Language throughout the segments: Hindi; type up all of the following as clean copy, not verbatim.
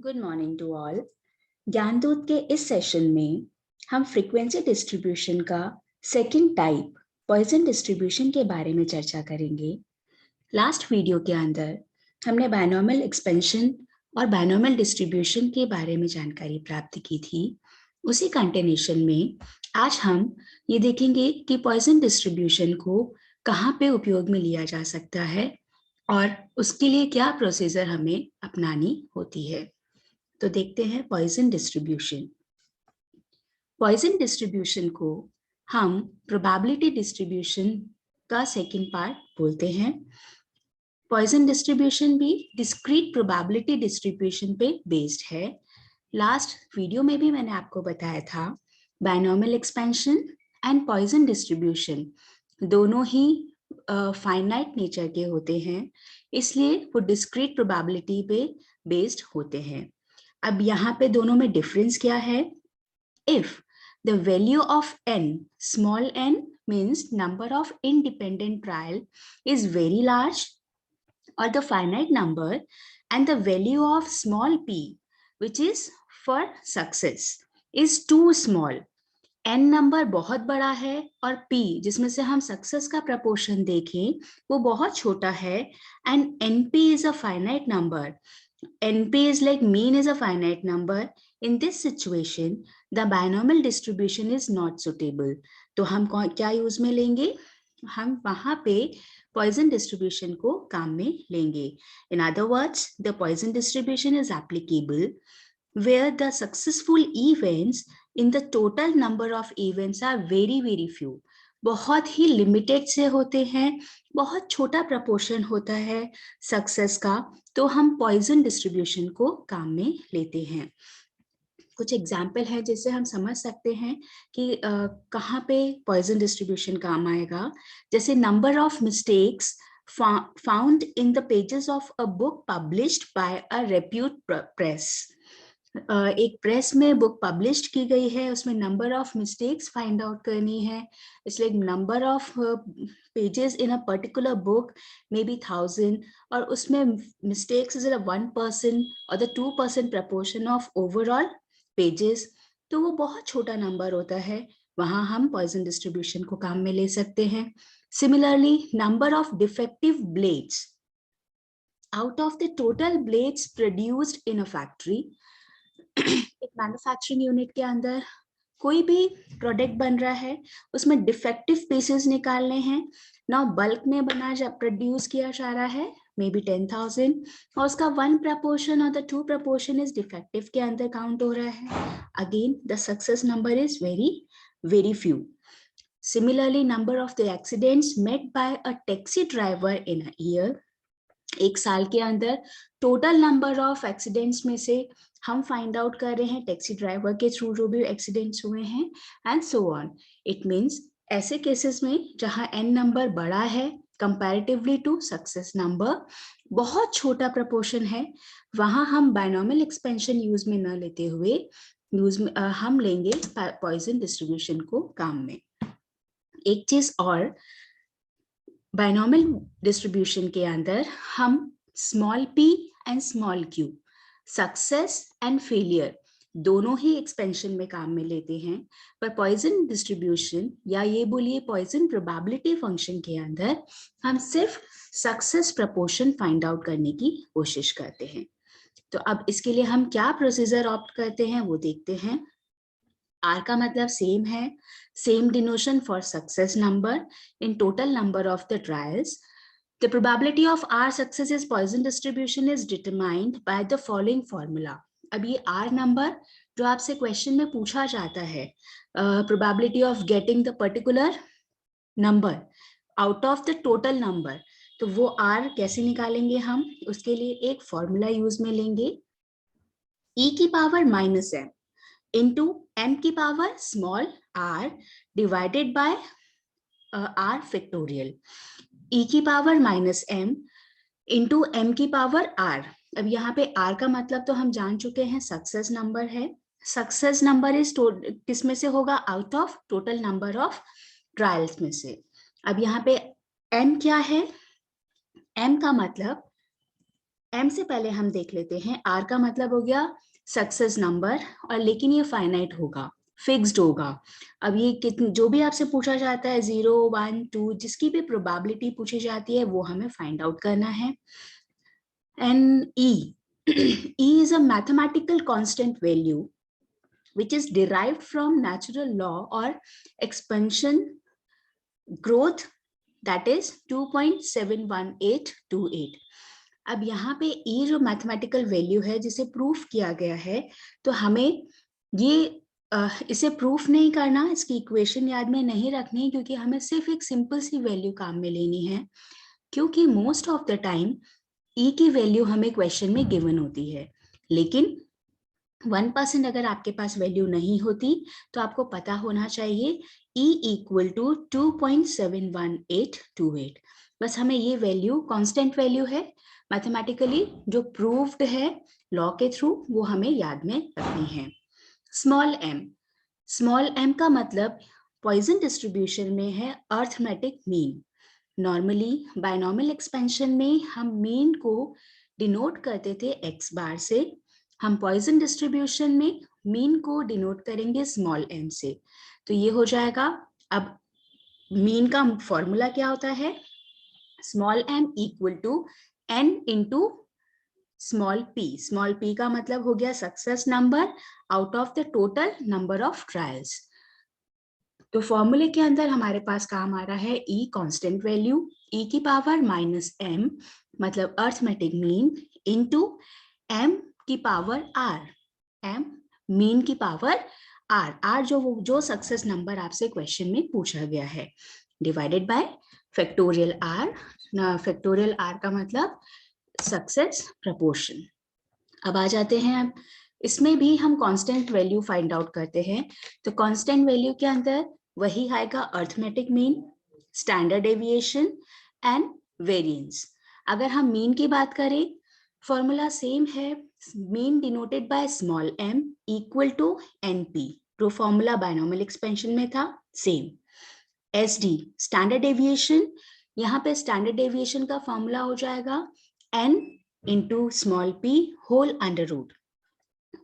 Good morning to all. Gyandoot के इस सेशन में हम फ्रीक्वेंसी डिस्ट्रीब्यूशन का सेकंड टाइप पॉइजन डिस्ट्रीब्यूशन के बारे में चर्चा करेंगे। लास्ट वीडियो के अंदर हमने बायनॉमियल एक्सपेंशन और बायनॉमियल डिस्ट्रीब्यूशन के बारे में जानकारी प्राप्त की थी। उसी कंटिन्यूशन में आज हम ये देखेंगे कि पॉइजन डिस्ट्रीब्यूशन को कहाँ पे उपयोग में लिया जा सकता है और उसके लिए क्या प्रोसीजर हमें अपनानी होती है। तो देखते हैं पॉइजन डिस्ट्रीब्यूशन। पॉइजन डिस्ट्रीब्यूशन को हम प्रोबेबिलिटी डिस्ट्रीब्यूशन का सेकंड पार्ट बोलते हैं। पॉइजन डिस्ट्रीब्यूशन भी डिस्क्रीट प्रोबेबिलिटी डिस्ट्रीब्यूशन पे बेस्ड है। लास्ट वीडियो में भी मैंने आपको बताया था binomial expansion and Poisson distribution दोनों ही फाइनाइट नेचर के होते हैं, इसलिए वो डिस्क्रीट प्रोबेबिलिटी पे बेस्ड होते हैं। अब यहाँ पे दोनों में डिफरेंस क्या है? If the value of n, small n means number of independent trial is very large, or the finite number, and the value of small p, which is for success, is too small. n number बहुत बड़ा है और p जिसमें से हम सक्सेस का प्रपोर्शन देखें वो बहुत छोटा है, and np is a finite number. NP is like mean is a finite number. In this situation, the binomial distribution is not suitable. तो हम क्या यूज में लेंगे? हम वहां पे Poisson distribution को काम में लेंगे. In other words, the Poisson distribution is applicable where the successful events in the total number of events are very very few. बहुत ही लिमिटेड से होते हैं, बहुत छोटा प्रपोर्शन होता है सक्सेस का, तो हम पॉइजन डिस्ट्रीब्यूशन को काम में लेते हैं। कुछ एग्जाम्पल है जिससे हम समझ सकते हैं कि कहाँ पे पॉइजन डिस्ट्रीब्यूशन काम आएगा। जैसे number of mistakes found in the pages of a book published by a repute press. एक प्रेस में बुक पब्लिश की गई है, उसमें number of mistakes find out करनी है, इसलिए number of pages in a particular book may be 1000 और उसमें मिस्टेक्स इज 1% और the 2% proportion of overall pages, तो वो बहुत छोटा नंबर होता है, वहां हम पॉइजन डिस्ट्रीब्यूशन को काम में ले सकते हैं। Similarly number of defective blades out of the total blades produced in a factory. एक मैन्युफैक्चरिंग यूनिट के अंदर कोई भी प्रोडक्ट बन रहा है, उसमें डिफेक्टिव पीसेस निकालने हैं, ना बल्क में प्रोड्यूस किया जा रहा है मे बी 10,000 और उसका 1 प्रपोर्शन और द 2 प्रपोर्शन इज डिफेक्टिव के अंदर काउंट हो रहा है, again the success number is very very few. Similarly number of the accidents met by a taxi driver in a year, एक साल के अंदर टोटल नंबर ऑफ एक्सीडेंट्स में से हम फाइंड आउट कर रहे हैं टैक्सी ड्राइवर के थ्रू जो भी एक्सीडेंट्स हुए हैं, and so on. It means ऐसे केसेस में जहां n नंबर बड़ा है कंपैरेटिवली टू सक्सेस नंबर, बहुत छोटा प्रपोर्शन है, वहां हम बायनॉमियल एक्सपेंशन यूज में न लेते हुए हम लेंगे पॉइजन डिस्ट्रीब्यूशन को काम में। एक चीज और, बायनॉमियल डिस्ट्रीब्यूशन के अंदर हम small p and small q, success and failure दोनों ही एक्सपेंशन में काम में लेते हैं, पर पॉइजन डिस्ट्रीब्यूशन या ये बोलिए पॉइजन प्रोबेबिलिटी फंक्शन के अंदर हम सिर्फ सक्सेस प्रपोर्शन फाइंड आउट करने की कोशिश करते हैं। तो अब इसके लिए हम क्या प्रोसीजर ऑप्ट करते हैं वो देखते हैं। R का मतलब सेम है, same denotion for success number in total number of the trials. The probability of R success is Poisson distribution is determined by the following formula. अब ये R number जो आपसे क्वेश्चन में पूछा जाता है, probability of getting the particular number out of the total number, तो वो R कैसे निकालेंगे हम? उसके लिए एक फॉर्मूला यूज में लेंगे, e की पावर -m into m की power small r divided by r factorial, e की पावर -m into m की पावर r। अब यहाँ पे r का मतलब तो हम जान चुके हैं, सक्सेस नंबर है, सक्सेस नंबर इज किस में से होगा? Out of total number of trials में से। अब यहाँ पे m क्या है? m का मतलब m से पहले हम देख लेते हैं, r का मतलब हो गया सक्सेस नंबर, और लेकिन ये फाइनाइट होगा, फिक्स्ड होगा। अब ये कितनी, जो भी आपसे पूछा जाता है 0, 1, 2, जिसकी भी प्रोबेबिलिटी पूछी जाती है वो हमें फाइंड आउट करना है। And e e is a mathematical constant value which is derived from natural law or expansion growth, that is 2.71828। अब यहाँ पे e जो मैथमेटिकल वैल्यू है जिसे प्रूफ किया गया है, तो हमें ये इसे प्रूफ नहीं करना, इसकी इक्वेशन याद में नहीं रखनी, क्योंकि हमें सिर्फ एक सिंपल सी वैल्यू काम में लेनी है, क्योंकि most of the time e की वैल्यू हमें क्वेश्चन में गिवन होती है। लेकिन 1% अगर आपके पास वैल्यू नहीं होती तो आपको पता होना चाहिए e इक्वल टू 2.71828। बस हमें ये वैल्यू कांस्टेंट वैल्यू है, मैथमेटिकली जो प्रूव्ड है लॉ के थ्रू, वो हमें याद में रखनी है। स्मॉल m का मतलब पॉइसन डिस्ट्रीब्यूशन में है arithmetic mean. Normally binomial expansion में हम मीन को डिनोट करते थे x बार से, हम पॉइसन डिस्ट्रीब्यूशन में मीन को डिनोट करेंगे स्मॉल m से। तो ये हो जाएगा, अब मीन का फॉर्मूला क्या होता है, small m equal to n into small p का मतलब हो गया success number out of the total number of trials. तो फॉर्मूले के अंदर हमारे पास काम आ रहा है e कांस्टेंट वैल्यू, e की पावर -m मतलब अर्थमेटिक मीन, इनटू m की पावर r, m मीन की पावर r जो सक्सेस नंबर आपसे क्वेश्चन में पूछा गया है, divided by factorial r। Factorial r का मतलब सक्सेस प्रपोर्शन। अब आ जाते हैं, इसमें भी हम कांस्टेंट वैल्यू फाइंड आउट करते हैं। तो कांस्टेंट वैल्यू के अंदर वही आएगा arithmetic mean, standard deviation and variance. अगर हम मीन की बात करें, फॉर्मूला सेम है, mean denoted by small m equal to np, जो फॉर्मूला बायनॉमियल एक्सपेंशन में था सेम। SD स्टैंडर्ड डेविएशन, यहाँ पे स्टैंडर्ड डेविएशन का फॉर्मूला हो जाएगा n into small p whole under root.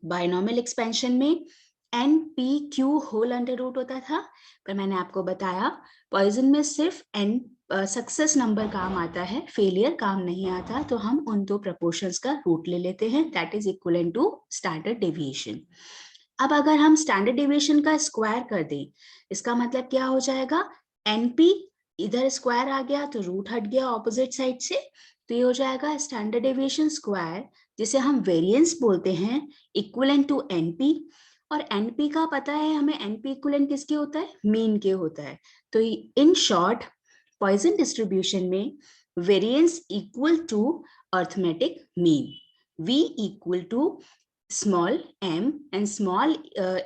Binomial expansion में NPQ होल अंडर रूट होता था, पर मैंने आपको बताया पॉइजन में सिर्फ n सक्सेस नंबर काम आता है, फेलियर काम नहीं आता, तो हम उन दो प्रपोर्शंस का रूट ले लेते हैं, that is equivalent to standard deviation. अब अगर हम स्टैंडर्ड डेविएशन का स्क्वायर कर दें, इसका मतलब क्या हो जाएगा, NP इधर स्क्वायर आ गया तो रूट हट गया ऑपोजिट साइड से, तो ये हो जाएगा स्टैंडर्ड डेविएशन स्क्वायर, जिसे हम वेरिएंस बोलते हैं, इक्विवेलेंट टू NP। और NP का पता है हमें, NP इक्विवेलेंट किसके होता है, मीन के होता है। तो इन शॉर्ट पॉइसन डिस्ट्रीब्यूशन में variance equal to arithmetic mean, V equal to small m and small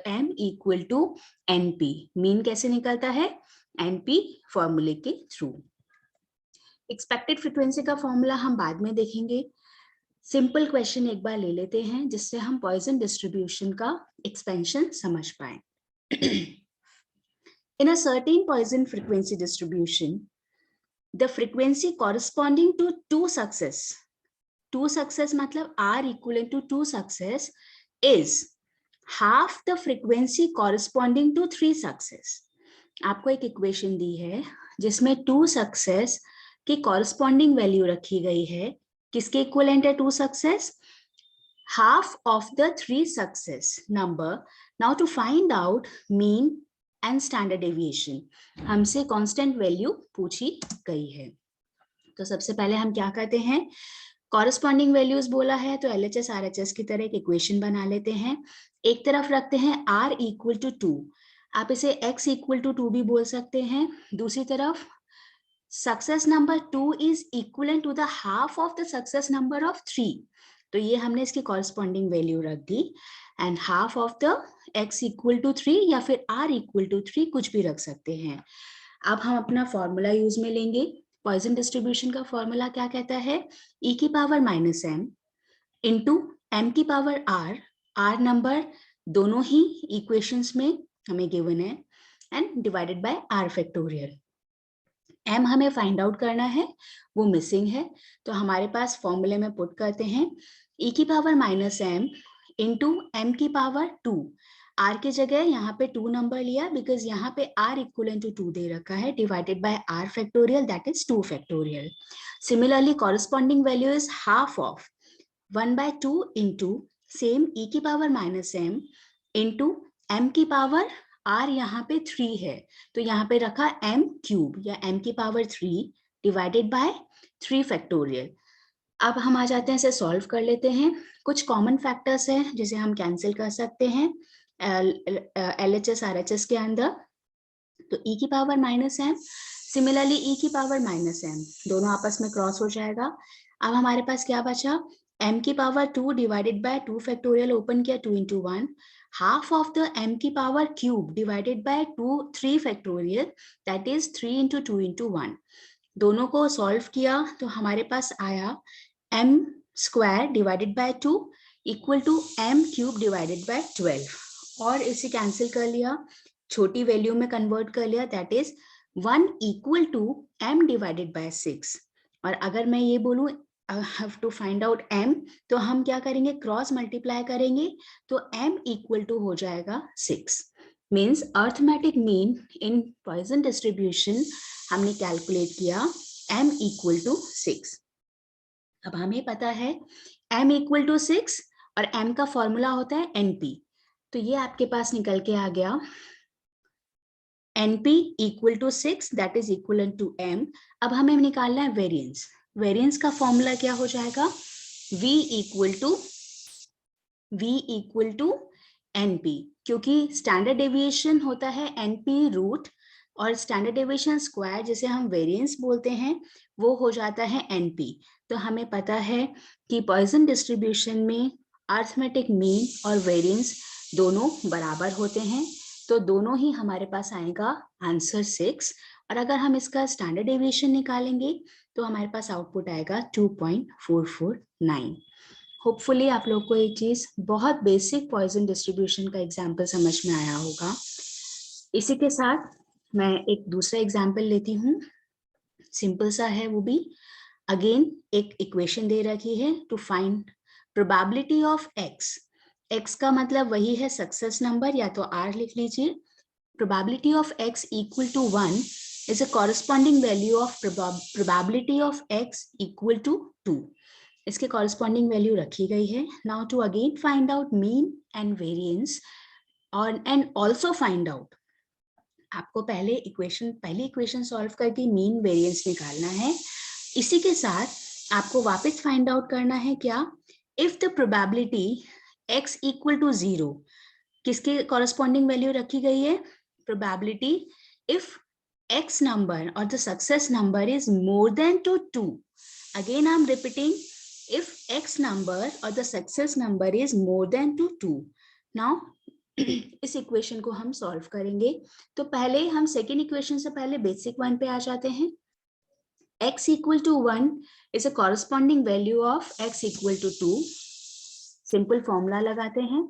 m equal to NP। Mean कैसे निकलता है, NP फॉर्मूले के थ्रू। एक्सपेक्टेड फ्रीक्वेंसी का फॉर्मूला हम बाद में देखेंगे, सिंपल क्वेश्चन एक बार ले लेते हैं जिससे हम पॉइसन डिस्ट्रीब्यूशन का एक्सपेंशन समझ पाए। In a certain Poisson frequency distribution, the frequency corresponding to two success मतलब R equivalent to 2 success is half the frequency corresponding to 3 success। आपको एक इक्वेशन दी है जिसमें 2 सक्सेस की कॉरस्पॉन्डिंग वैल्यू रखी गई है, किसके इक्विवेलेंट है 2 success, half of the 3 success number। Now to find out mean and standard deviation, हमसे कांस्टेंट वैल्यू पूछी गई है। तो सबसे पहले हम क्या करते हैं, कॉरस्पॉन्डिंग वैल्यूज बोला है तो LHS RHS की तरह एक इक्वेशन बना लेते हैं। एक तरफ रखते हैं R इक्वल टू 2, आप इसे X इक्वल टू 2 भी बोल सकते हैं। दूसरी तरफ success number 2 is equal to the half of the success number of 3, तो ये हमने इसकी कॉरस्पॉन्डिंग वैल्यू रख दी, and half of the x equal to 3 या फिर r इक्वल टू 3, कुछ भी रख सकते हैं। अब हम अपना फॉर्मूला यूज में लेंगे। पॉइसन डिस्ट्रीब्यूशन का फॉर्मूला क्या कहता है, e की पावर -m इंटू m की पावर r नंबर दोनों ही इक्वेशंस में हमें गिवन है, and divided by r factorial. m हमें फाइंड आउट करना है, वो मिसिंग है, तो हमारे पास फॉर्मूले में पुट करते हैं e की power minus m into m की पावर 2। r की जगह यहाँ पे 2 नंबर लिया बिकॉज यहाँ पे r इक्वल टू 2 दे रखा है, divided by r factorial that is 2 factorial. Similarly corresponding value is half of 1/2 into same e की power minus m into m की पावर r यहाँ पे 3 है, तो यहाँ पे रखा m क्यूब या m की पावर 3 डिवाइडेड बाय 3 फैक्टोरियल। अब हम आ जाते हैं, इसे सॉल्व कर लेते हैं। कुछ कॉमन फैक्टर्स हैं जिसे हम कैंसिल कर सकते हैं LHS RHS के अंदर। तो e की power minus m, similarly e की पावर माइनस m, दोनों आपस में क्रॉस हो जाएगा। अब हमारे पास क्या बचा, m की power 2 divided by 2 factorial, open किया 2 into 1, half of the m की power cube divided bye 3 factorial that is 3 into 2 into 1। दोनों को सॉल्व किया तो हमारे पास आया m square divided by 2 equal to m cube divided by 12, और इसे कैंसिल कर लिया, छोटी वैल्यू में कन्वर्ट कर लिया, that is 1 equal to m divided by 6। और अगर मैं ये बोलूं I have to find out m, तो हम क्या करेंगे, क्रॉस मल्टीप्लाई करेंगे, तो m इक्वल टू हो जाएगा 6। Means arithmetic mean in Poisson distribution हमने कैलकुलेट किया m इक्वल टू 6। अब हमें पता है m इक्वल टू 6 और m का फॉर्मूला होता है np, तो ये आपके पास निकल के आ गया np equal to 6 that is equal to m। अब हमें निकालना है वेरिएंस। वेरिएंस का फॉर्मूला क्या हो जाएगा, v इक्वल टू np, क्योंकि स्टैंडर्ड डेविएशन होता है np रूट और स्टैंडर्ड डेविएशन स्क्वायर जिसे हम वेरिएंस बोलते हैं वो हो जाता है np। तो हमें पता है कि पॉइसन डिस्ट्रीब्यूशन में अर्थमेटिक मीन और वेरिएंस दोनों बराबर होते हैं, तो दोनों ही हमारे पास आएगा आंसर 6। और अगर हम इसका स्टैंडर्ड डेविएशन निकालेंगे तो हमारे पास आउटपुट आएगा 2.449। होपफुली आप लोग को ये चीज बहुत बेसिक पॉइसन डिस्ट्रीब्यूशन का एग्जाम्पल समझ में आया होगा। इसी के साथ मैं एक दूसरा एग्जाम्पल लेती हूँ, सिंपल सा है वो भी। अगेन एक इक्वेशन दे रखी है to find probability of x। x का मतलब वही है सक्सेस नंबर, या तो r लिख लीजिए। Probability of x equal to 1 is a corresponding value of probability of x equal to 2। इसके corresponding value रखी गई है। Now to again find out mean and variance and also find out, आपको पहली इक्वेशन सॉल्व करके मीन वेरिएंस निकालना है। इसी के साथ आपको वापस फाइंड आउट करना है क्या, if the probability x equal to 0, किसके कॉरेस्पॉन्डिंग वैल्यू रखी गई है, probability if x number or the success number is more than to 2। Again I'm repeating, if x number or the success number is more than to 2। Now इस इक्वेशन को हम सॉल्व करेंगे। तो पहले हम सेकेंड इक्वेशन से पहले बेसिक वन पे आ जाते हैं। x equal to 1 is a corresponding value of x equal to 2। Simple formula लगाते हैं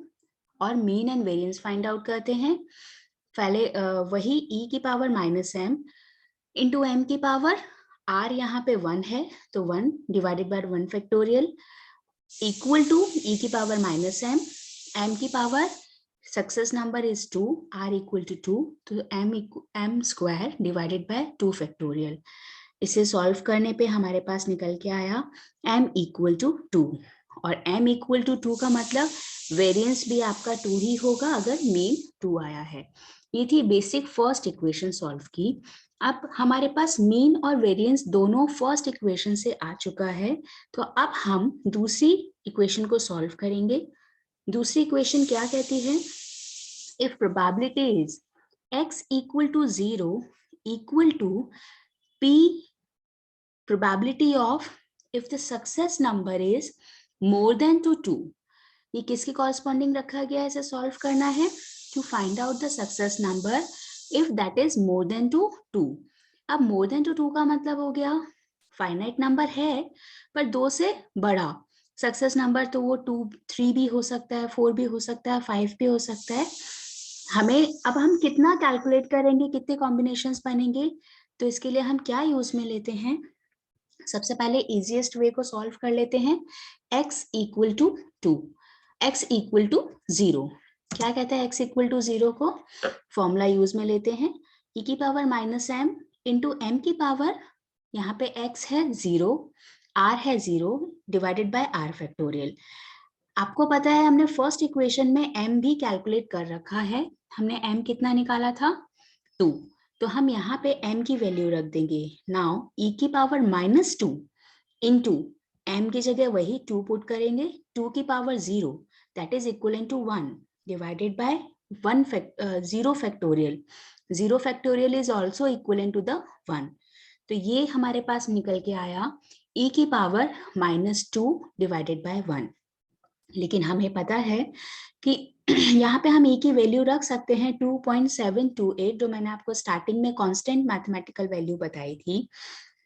और mean and variance find out करते हैं। पहले वही e की power minus m into m की पावर r, यहाँ पे 1 है तो 1 divided by 1 factorial equal to e की पावर माइनस m की power success number is 2, r equal to 2, तो m square divided by 2 factorial. इसे सॉल्व करने पे हमारे पास निकल के आया m इक्वल टू 2, और m इक्वल टू 2 का मतलब वेरिएंस भी आपका 2 ही होगा अगर मीन 2 आया है। ये थी बेसिक फर्स्ट इक्वेशन सॉल्व की। अब हमारे पास मीन और वेरिएंस दोनों फर्स्ट इक्वेशन से आ चुका है, तो अब हम दूसरी इक्वेशन को सॉल्व करेंगे। दूसरी इक्वेशन क्या कहती है, if probability is x equal to 0 equal to p probability of if the success number is more than to 2। ये किसके कॉरेस्पॉन्डिंग रखा गया है, इसे सॉल्व करना है to find out the success number if that is more than to 2। अब मोर देन टू 2 का मतलब हो गया फाइनाइट नंबर है पर 2 से बड़ा सक्सेस नंबर, तो वो 2 3 भी हो सकता है, 4 भी हो सकता है, 5 भी हो सकता है। हमें अब हम कितना कैलकुलेट करेंगे, कितने कॉम्बिनेशंस बनेंगे, तो इसके लिए हम क्या यूज में लेते हैं, सबसे पहले इजीएस्ट वे को सॉल्व कर लेते हैं। x equal to 2, x equal to 0, क्या कहता है x इक्वल टू 0 को, फॉर्मूला यूज में लेते हैं e की power minus m into m की पावर, यहाँ पे x है 0, r है 0 डिवाइडेड बाय r फैक्टोरियल। आपको पता है हमने फर्स्ट इक्वेशन में m भी कैलकुलेट कर रखा है, हमने m कितना निकाला था 2, तो हम यहाँ पे m की वैल्यू रख देंगे। नाउ e की पावर माइनस 2 इंटू m की जगह वही 2 पुट करेंगे, 2 की power 0 that is equal to 1 divided by 0 factorial, 0 factorial is also equal to the 1। तो ये हमारे पास निकल के आया e की पावर माइनस 2 डिवाइडेड बाय 1। लेकिन हमें पता है कि यहाँ पे हम e की वैल्यू रख सकते हैं 2.728, जो मैंने आपको स्टार्टिंग में कांस्टेंट मैथमेटिकल वैल्यू बताई थी।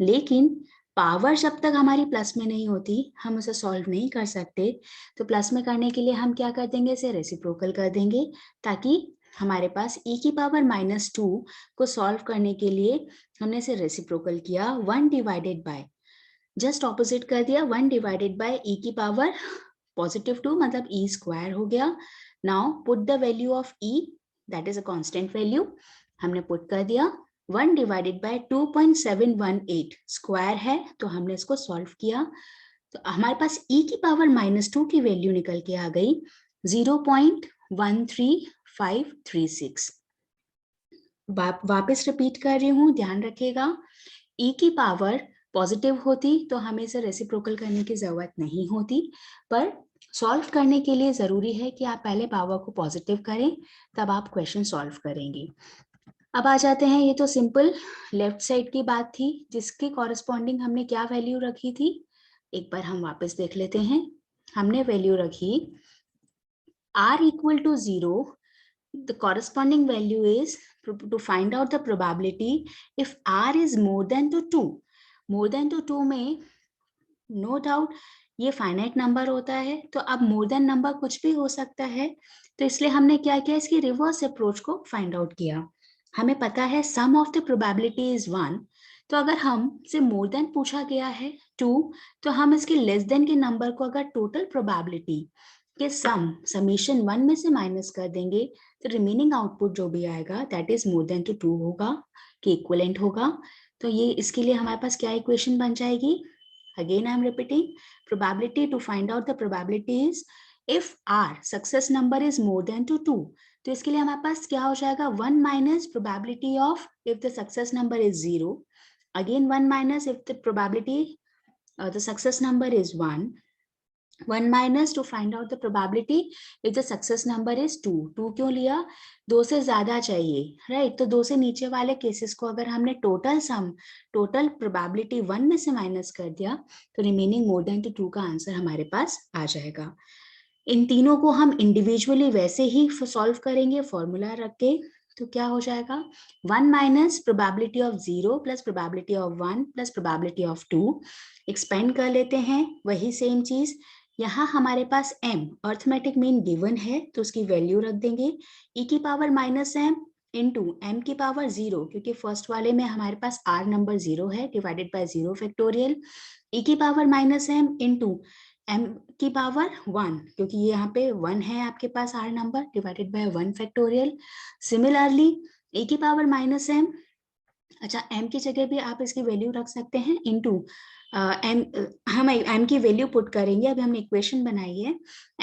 लेकिन पावर जब तक हमारी प्लस में नहीं होती हम उसे सॉल्व नहीं कर सकते, तो प्लस में करने के लिए हम क्या कर देंगे, इसे रेसिप्रोकल कर देंगे, ताकि हमारे पास e की पावर माइनस 2 को सॉल्व करने के लिए हमने इसे रेसिप्रोकल किया, 1 डिवाइडेड बाय, जस्ट ऑपोजिट कर दिया, 1 डिवाइडेड बाय e की पावर पॉजिटिव 2 मतलब e स्क्वायर हो गया। Now put the value of e, that is a constant value, हमने पुट कर दिया, 1 डिवाइडेड बाय 2.718 स्क्वायर है, तो हमने इसको सॉल्व किया, तो हमारे पास e की पावर माइनस 2 की वैल्यू निकल के आ गई 0.13536। वापस रिपीट कर रही हूँ, ध्यान रखिएगा, e की पावर पॉजिटिव होती तो हमें इसे रेसिप्रोकल करने की जरूरत नहीं होती, पर सॉल्व करने के लिए जरूरी है कि आप पहले पावर को पॉजिटिव करें, तब आप क्वेश्चन सॉल्व करेंगे। अब आ जाते हैं, ये तो सिंपल लेफ्ट साइड की बात थी, जिसके कॉरेस्पॉन्डिंग हमने क्या वैल्यू रखी थी, एक बार हम वापस देख लेते हैं। हमने वैल्यू रखी r equal to 0, the corresponding value is to find out the probability if r is more than to 2, more than to 2 में नो डाउट ये फाइनाइट नंबर होता है, तो अब मोर देन नंबर कुछ भी हो सकता है, तो इसलिए हमने क्या किया, इसकी रिवर्स अप्रोच को फाइंड आउट किया। हमें पता है सम ऑफ द प्रोबेबिलिटी इज 1, तो अगर हमसे मोर देन पूछा गया है 2, तो हम इसके लेस देन के नंबर को अगर टोटल प्रोबेबिलिटी के समीशन 1 में से माइनस कर देंगे, तो रिमेनिंग आउटपुट जो भी आएगा that is more than to 2 होगा, कि इक्विवेलेंट होगा। तो ये इसके लिए हमारे पास क्या इक्वेशन बन जाएगी, again I am repeating, probability to find out the probability is if r success number is more than to 2, तो इसके लिए हमारे पास क्या हो जाएगा, 1 minus probability of if the success number is 0, again 1 minus if the probability the success number is 1 minus to find out the probability if the success number is 2, 2 क्यों लिया, 2 से ज्यादा चाहिए, राइट, तो 2 से नीचे वाले केसेस को अगर हमने टोटल प्रोबेबिलिटी 1 में से माइनस कर दिया, तो रिमेनिंग मोर देन टू 2 का आंसर हमारे पास आ जाएगा। इन तीनों को हम इंडिविजुअली वैसे ही सॉल्व करेंगे फॉर्मूला रख के, तो क्या हो जाएगा, 1 minus probability of 0 plus probability of 1 plus probability of 2, expand कर लेते हैं, वही सेम चीज, यहाँ हमारे पास m अर्थमेटिक मीन गिवन है, तो उसकी वैल्यू रख देंगे, e की power minus m into m की पावर 0, क्योंकि फर्स्ट वाले में हमारे पास r नंबर 0 है, डिवाइडेड बाय 0 फैक्टोरियल, e की power minus m into m की पावर 1, क्योंकि ये यहाँ पे 1 है आपके पास r number, divided by 1 factorial. Similarly e की पावर माइनस m, अच्छा m की जगह भी आप इसकी वैल्यू रख सकते हैं, इंटू m, हम m की वैल्यू पुट करेंगे, अभी हमने इक्वेशन बनाई है,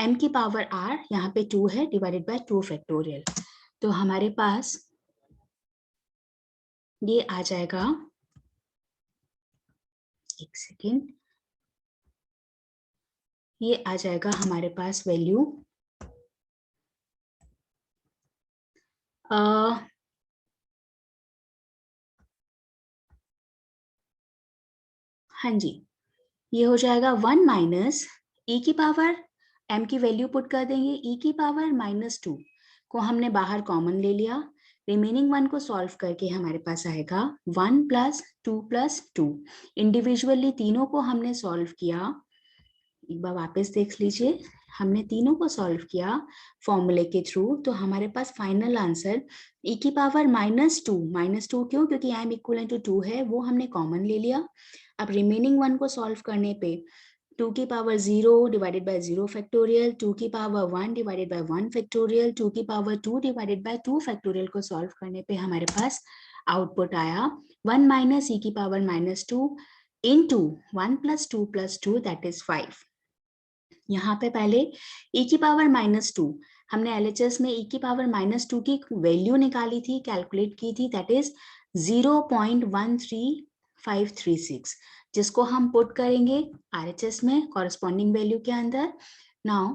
m की पावर r यहाँ पे 2 है, डिवाइडेड बाय 2 फैक्टोरियल, तो हमारे पास ये आ जाएगा, एक सेकेंड, ये आ जाएगा हमारे पास वैल्यू हाँ जी, ये हो जाएगा 1 माइनस e की पावर, m की वैल्यू पुट कर देंगे, e की पावर माइनस 2 को हमने बाहर कॉमन ले लिया, रिमेनिंग 1 को सॉल्व करके हमारे पास आएगा 1 प्लस 2 प्लस 2, इंडिविजुअली तीनों को हमने सॉल्व किया, एक बार वापस देख लीजिए, हमने तीनों को सॉल्व किया फॉर्मूले के थ्रू, तो हमारे पास फाइनल आंसर e की पावर -2 क्यों, क्योंकि m इक्वल टू 2 है, वो हमने कॉमन ले लिया। अब रिमेनिंग वन को सॉल्व करने पे 2 की पावर 0 डिवाइडेड बाय 0 फैक्टोरियल, 2 की पावर 1 डिवाइडेड बाय 1 फैक्टोरियल, 2 की पावर 2 डिवाइडेड बाय 2 फैक्टोरियल को सॉल्व करने पे हमारे पास आउटपुट आया 1 माइनस e की power -2 into 1 plus 2 plus 2 that is 5। यहाँ पे पहले e की पावर -2 हमने LHS में e की पावर -2 की वैल्यू निकाली थी, कैलकुलेट की थी, दैट इज 0.13536, जिसको हम पुट करेंगे RHS में कॉरेस्पॉन्डिंग वैल्यू के अंदर। Now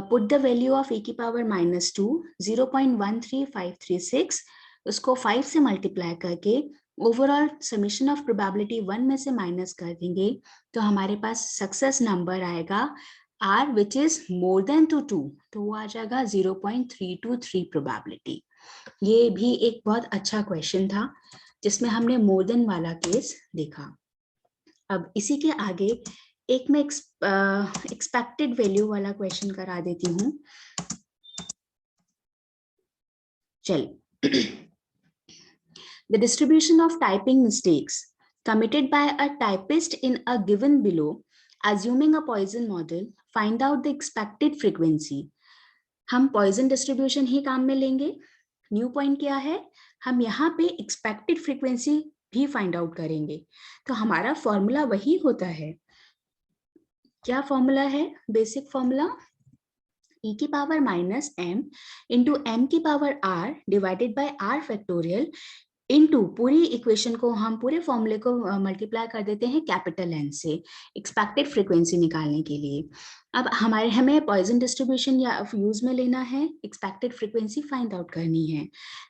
put the value of e की पावर -2 0.13536, उसको 5 से मल्टीप्लाई करके ओवरऑल समीशन ऑफ प्रोबेबिलिटी 1 में से माइनस कर देंगे, तो हमारे पास सक्सेस नंबर आएगा R which is more than to 2, तो वो आ जाएगा 0.323 प्रोबेबिलिटी। ये भी एक बहुत अच्छा क्वेश्चन था जिसमें हमने मोर देन वाला केस देखा। अब इसी के आगे एक मैं एक्सपेक्टेड वैल्यू वाला क्वेश्चन करा देती हूँ। चलिए, the distribution of typing mistakes committed by a typist in a given below, assuming a Poisson model, find out the expected frequency। हम Poisson distribution ही काम में लेंगे। न्यू पॉइंट क्या है, हम यहाँ पे एक्सपेक्टेड फ्रीक्वेंसी भी फाइंड आउट करेंगे। तो हमारा फॉर्मूला वही होता है, क्या फॉर्मूला है, बेसिक फॉर्मूला e की पावर -m इंटू m की power r divided by r factorial into पूरी इक्वेशन को, हम पूरे फॉर्मूले को मल्टीप्लाई कर देते हैं कैपिटल N से एक्सपेक्टेड फ्रीक्वेंसी निकालने के लिए। अब हमें पॉइजन डिस्ट्रीब्यूशन या यूज में लेना है, एक्सपेक्टेड फ्रीक्वेंसी फाइंड आउट करनी है।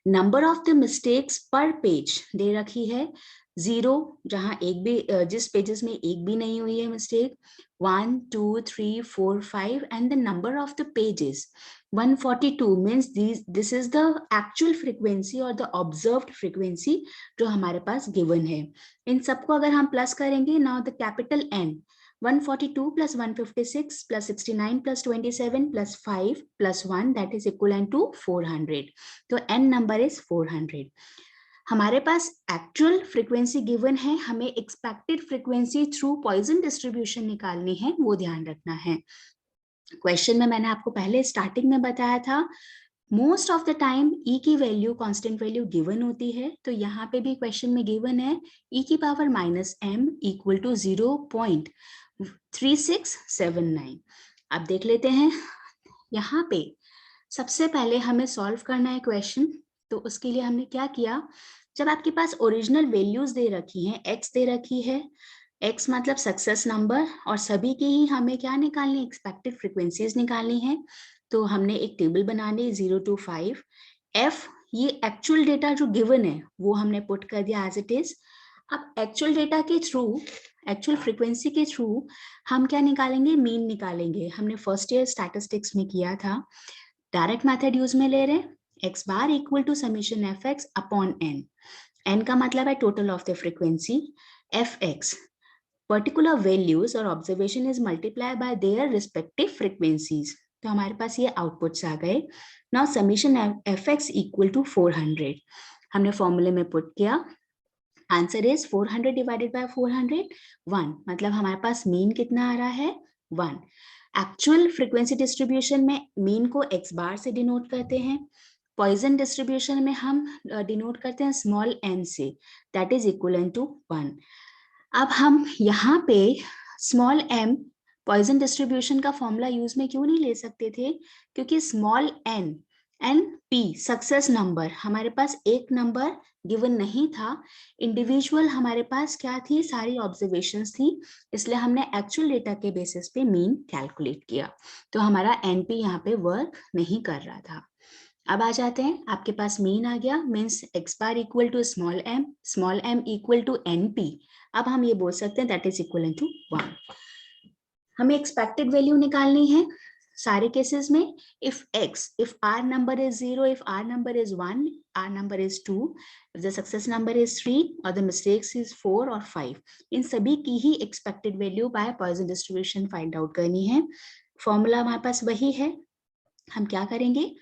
नंबर ऑफ द मिस्टेक्स पर पेज दे रखी है 0, जहां एक भी जिस पेजेस में एक भी नहीं हुई है mistake, 1 2 3 4 5 and the number of the pages 142 means this is the actual frequency or the observed frequency जो हमारे पास given है। इन सबको अगर हम प्लस करेंगे, now the capital N 142 plus 156 plus 69 plus 27 plus 5 plus 1 that is equivalent to 400। तो N number is 400। हमारे पास एक्चुअल फ्रीक्वेंसी गिवन है, हमें expected frequency through Poisson distribution निकालनी है, वो ध्यान रखना है। क्वेश्चन में मैंने आपको पहले स्टार्टिंग में बताया था, most of the time e की वैल्यू कांस्टेंट वैल्यू गिवन होती है, तो यहाँ पे भी क्वेश्चन में गिवन है e की पावर -m इक्वल टू 0.3679। अब देख लेते हैं, यहाँ पे सबसे पहले हमें सॉल्व करना है क्वेश्चन। तो उसके लिए हमने क्या किया, जब आपके पास ओरिजिनल वैल्यूज दे रखी हैं, x दे रखी है, x मतलब सक्सेस नंबर, और सभी की ही हमें क्या निकालनी, एक्सपेक्टेड फ्रीक्वेंसीज निकालनी है। तो हमने एक टेबल बनानी 0 to 5, f ये एक्चुअल डेटा जो गिवन है वो हमने पुट कर दिया एज इट इज। अब एक्चुअल डेटा के थ्रू, एक्चुअल फ्रीक्वेंसी के थ्रू हम क्या निकालेंगे, मीन निकालेंगे। हमने फर्स्ट ईयर स्टैटिस्टिक्स में किया था, डायरेक्ट मेथड यूज में ले रहे हैं, x bar equal to summation fx upon n का मतलब है total of the frequency, fx particular values और observation is multiply by their respective frequencies. तो हमारे पास ये आउटपुट्स आ गए। Now summation fx equal to 400 हमने फॉर्मूले में पुट किया, आंसर इज 400 डिवाइडेड बाय 400 1, मतलब हमारे पास मीन कितना आ रहा है 1। एक्चुअल फ्रीक्वेंसी डिस्ट्रीब्यूशन में मीन को x बार से डिनोट करते हैं, पॉइजन डिस्ट्रीब्यूशन में हम डिनोट करते हैं स्मॉल n से, दैट इज इक्वलेंट टू 1। अब हम यहाँ पे स्मॉल m पॉइजन डिस्ट्रीब्यूशन का फॉर्मूला यूज में क्यों नहीं ले सकते थे, क्योंकि small n and p success number, हमारे पास एक नंबर गिवन नहीं था, इंडिविजुअल हमारे पास क्या थी, सारी ऑब्जर्वेशंस थी, इसलिए हमने एक्चुअल डेटा के बेसिस पे मीन कैलकुलेट किया, तो हमारा np यहाँ पे वर्क नहीं कर रहा था। अब आ जाते हैं, आपके पास मीन आ गया, means x bar equal to small m equal to np। अब हम ये बोल सकते हैं दैट इज इक्वल टू 1। हमें एक्सपेक्टेड वैल्यू निकालनी है, सारे केसेस में if r number is 0, if r number is 1, r number is 2, if the success number is 3 और the mistakes is 4 और 5, इन सभी की ही expected value by Poisson distribution find out करनी है। फॉर्मूला हमारे पास वही है, हम क्या करेंगे,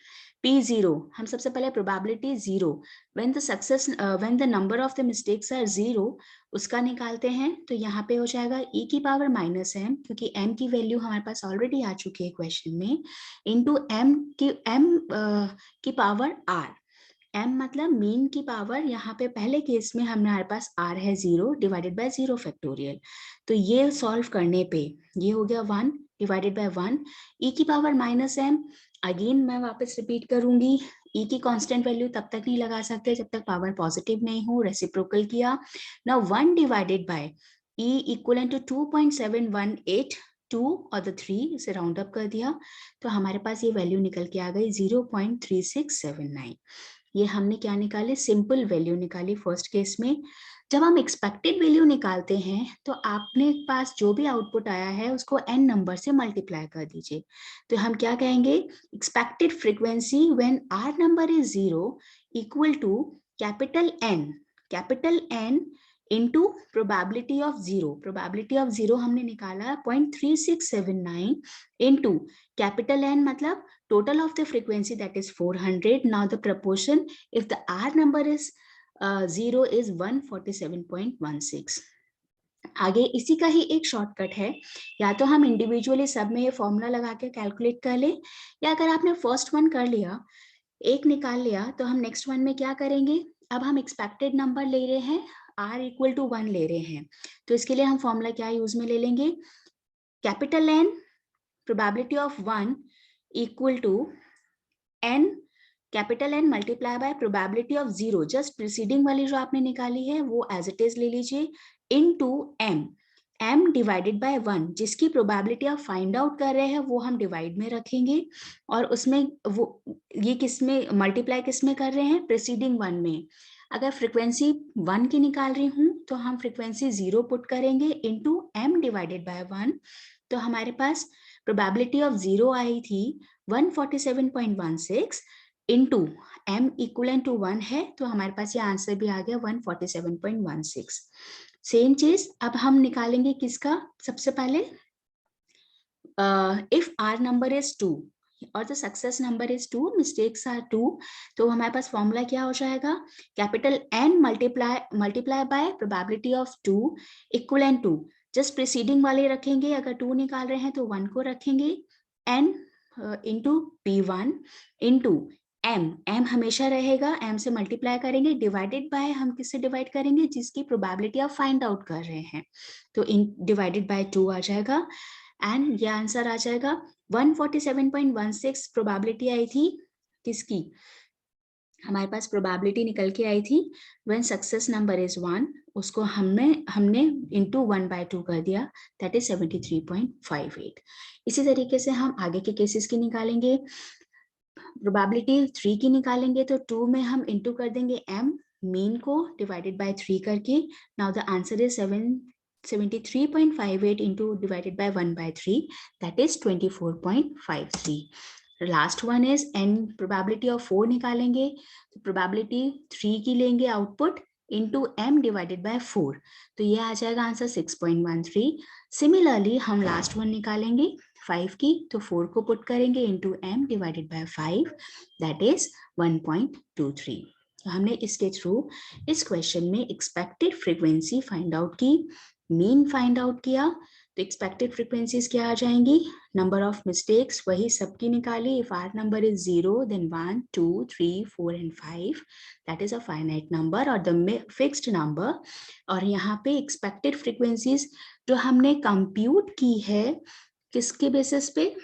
P0, हम सबसे पहले probability 0 when the number of the mistakes are 0 उसका निकालते हैं। तो यहाँ पे हो जाएगा e की पावर माइनस m, क्योंकि m की वैल्यू हमारे पास ऑलरेडी आ चुकी है क्वेश्चन में, इंटू m की पावर r। m मतलब मीन की पावर, यहाँ पे पहले केस में हमारे पास r है 0 डिवाइडेड बाय 0 फैक्टोरियल। तो ये सॉल्व करने पे ये हो गया 1 डिवाइडेड बाय 1 e की पावर माइनस m। अगेन मैं वापस रिपीट करूंगी, e की कांस्टेंट वैल्यू तब तक नहीं लगा सकते जब तक पावर पॉजिटिव नहीं हो, रेसिप्रोकल किया। Now 1 divided by e equal to 2.7182 और द 3 इसे राउंड अप कर दिया, तो हमारे पास ये वैल्यू निकल के आ गई 0.3679। ये हमने क्या निकाले, सिंपल वैल्यू निकाली फर्स्ट केस में। जब हम एक्सपेक्टेड वैल्यू निकालते हैं तो आपने पास जो भी आउटपुट आया है उसको n नंबर से मल्टीप्लाई कर दीजिए। तो हम क्या कहेंगे, expected frequency when r number is 0 equal to capital N into probability of 0। Probability of 0 हमने निकाला 0.3679 इंटू कैपिटल N मतलब total of the frequency, that is 400. Now the proportion if the r number is 0 is 147.16। आगे इसी का ही एक शॉर्टकट है, या तो हम इंडिविजुअली सब में ये फॉर्मूला लगा के कैलकुलेट कर ले, या अगर आपने फर्स्ट वन कर लिया, एक निकाल लिया, तो हम नेक्स्ट वन में क्या करेंगे, अब हम एक्सपेक्टेड नंबर ले रहे हैं, r इक्वल टू 1 ले रहे हैं, तो इसके लिए हम फॉर्मूला क्या यूज में ले लेंगे, capital N probability of 1 equal to n capital N multiply by probability of 0, just preceding वाली जो आपने निकाली है वो एज इट इज ले लीजिए, इनटू m डिवाइडेड बाय 1, जिसकी प्रोबेबिलिटी आप फाइंड आउट कर रहे हैं वो हम डिवाइड में रखेंगे, और उसमें वो ये किस में मल्टीप्लाई किस में कर रहे हैं, प्रीसीडिंग 1 में। अगर फ्रीक्वेंसी 1 की निकाल रही हूँ तो हम फ्रीक्वेंसी 0 पुट करेंगे इनटू m डिवाइडेड बाय 1, तो हमारे पास प्रोबेबिलिटी ऑफ 0 आई थी 147.16 इंटू m इक्वल टू 1 है, तो हमारे पास ये आंसर भी आ गया 147.16। सेम चीज अब हम निकालेंगे किसका, सबसे पहले इफ r नंबर इज 2 और the success number is 2, mistakes are 2, तो हमारे पास फॉर्मूला क्या हो जाएगा, capital N multiply by probability of 2 equal to, just preceding वाले रखेंगे, अगर 2 निकाल रहे हैं तो 1 को रखेंगे, n into P1 into m हमेशा रहेगा, m से मल्टीप्लाई करेंगे, डिवाइडेड बाय हम किससे डिवाइड करेंगे, जिसकी प्रोबेबिलिटी आप फाइंड आउट कर रहे हैं, तो इन डिवाइडेड बाय 2 आ जाएगा, एंड ये आंसर आ जाएगा 147.16। प्रोबेबिलिटी आई थी किसकी, हमारे पास प्रोबेबिलिटी निकल के आई थी व्हेन सक्सेस नंबर इज 1, उसको हमने इंटू 1/2 कर दिया, दैट इज 73.58। इसी तरीके से हम आगे के केसेस की निकालेंगे, प्रोबेबिलिटी 3 की निकालेंगे तो 2 में हम इंटू कर देंगे m मीन को डिवाइडेड बाय 3 करके, now the answer is 73.58 into divided by 1/3, that is 24.53। Last one is n probability of 4 निकालेंगे, तो प्रोबेबिलिटी 3 की लेंगे output into m divided bye 4, तो ये आ जाएगा आंसर 6.13। सिमिलरली हम लास्ट वन निकालेंगे 5 की, तो 4 को पुट करेंगे into m divided bye 5, that is 1.23। तो हमने इसके थ्रू इस क्वेश्चन में एक्सपेक्टेड फ्रीक्वेंसी फाइंड आउट की, मीन फाइंड आउट किया, तो एक्सपेक्टेड फ्रीक्वेंसीज क्या आ जाएंगी, नंबर ऑफ मिस्टेक्स वही सबकी निकाली, if r number is 0 then 1 2 3 4 and 5, that is a finite number और द फिक्स्ड नंबर, और यहाँ पे एक्सपेक्टेड फ्रीक्वेंसीज जो हमने कंप्यूट की है किसके बेसिस पे,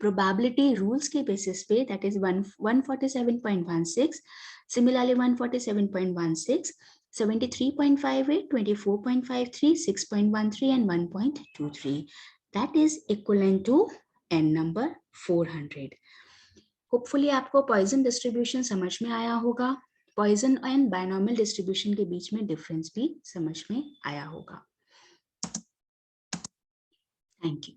प्रोबेबिलिटी रूल्स के बेसिस पे, that is 147.16, similarly 147.16, 73.58, 24.53, 6.13 and 1.23, that is equivalent to n number 400। Hopefully आपको पॉइजन डिस्ट्रीब्यूशन समझ में आया होगा, पॉइजन एंड बायनॉमियल डिस्ट्रीब्यूशन के बीच में डिफरेंस भी समझ में आया होगा। Thank you.